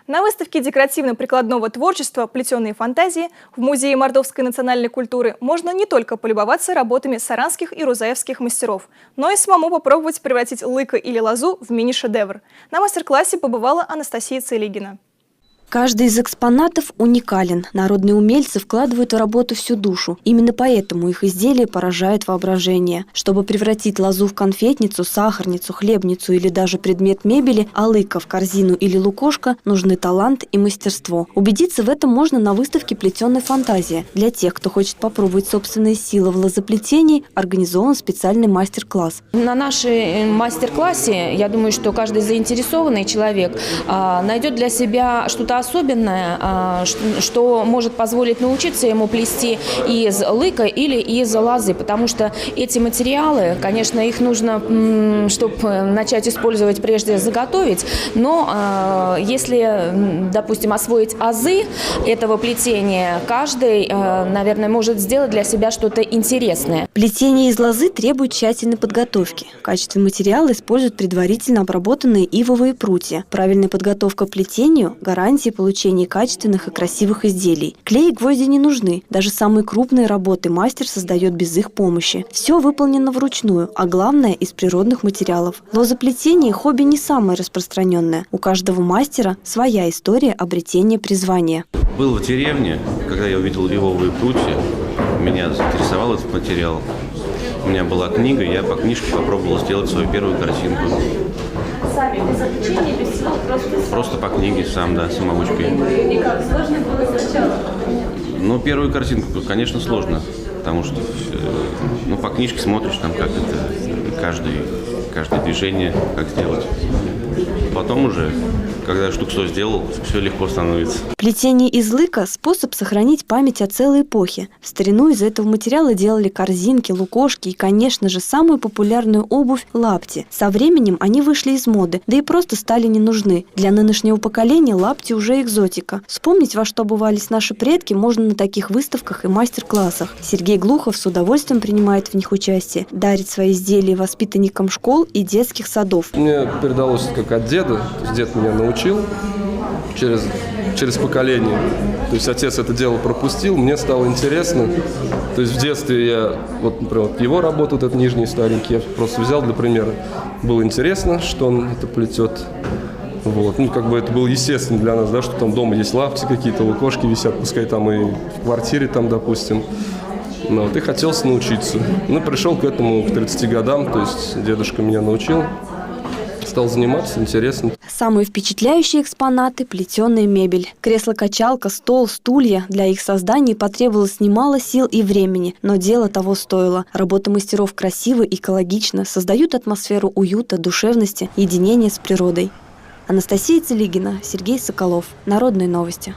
На выставке декоративно-прикладного творчества «Плетеные фантазии» в Музее мордовской национальной культуры можно не только полюбоваться работами саранских и рузаевских мастеров, но и самому попробовать превратить лыко или лозу в мини-шедевр. На мастер-классе побывала Анастасия Целигина. Каждый из экспонатов уникален. Народные умельцы вкладывают в работу всю душу. Именно поэтому их изделия поражают воображение. Чтобы превратить лозу в конфетницу, сахарницу, хлебницу или даже предмет мебели, а лыко в корзину или лукошко, нужны талант и мастерство. Убедиться в этом можно на выставке «Плетеные фантазии». Для тех, кто хочет попробовать собственные силы в лозоплетении, организован специальный мастер-класс. На нашем мастер-классе, я думаю, что каждый заинтересованный человек найдет для себя что-то особенное, что может позволить научиться ему плести из лыка или из лозы, потому что эти материалы, конечно, их нужно, чтобы начать использовать, прежде заготовить, но если, допустим, освоить азы этого плетения, каждый, наверное, может сделать для себя что-то интересное. Плетение из лозы требует тщательной подготовки. В качестве материала используют предварительно обработанные ивовые прутья. Правильная подготовка к плетению – гарантия получения качественных и красивых изделий. Клей и гвозди не нужны. Даже самые крупные работы мастер создает без их помощи. Все выполнено вручную, а главное – из природных материалов. Лозоплетение – хобби не самое распространенное. У каждого мастера своя история обретения призвания. Был в деревне, когда я увидел ивовые прутья, меня заинтересовал этот материал. У меня была книга, я по книжке попробовал сделать свою первую картинку. Сами, без обучения, без всего, Просто по книге сам, да, самоучкой. И как, сложно было сначала? Ну, первую картинку, конечно, сложно, потому что по книжке смотришь, там, как это, каждое движение, как сделать. Потом уже, когда штук 100 сделал, все легко становится. Плетение из лыка – способ сохранить память о целой эпохе. В старину из этого материала делали корзинки, лукошки и, конечно же, самую популярную обувь – лапти. Со временем они вышли из моды, да и просто стали не нужны. Для нынешнего поколения лапти уже экзотика. Вспомнить, во что обувались наши предки, можно на таких выставках и мастер-классах. Сергей Глухов с удовольствием принимает в них участие, дарит свои изделия воспитанникам школ и детских садов. Мне передалось как от деда, то есть дед меня научил через поколение. То есть отец это дело пропустил, мне стало интересно. То есть в детстве я, например, его работу, этот нижний старенький, я просто взял для примера. Было интересно, что он это плетет. Это было естественно для нас, да, что там дома есть лапти какие-то, лукошки висят, пускай там и в квартире, там, допустим. И хотелось научиться. Пришел к этому к 30 годам, то есть дедушка меня научил. Стал заниматься, интересно. Самые впечатляющие экспонаты – плетеная мебель. Кресло-качалка, стол, стулья. Для их создания потребовалось немало сил и времени, но дело того стоило. Работа мастеров красиво и экологично, создают атмосферу уюта, душевности, единения с природой. Анастасия Целигина, Сергей Соколов. Народные новости.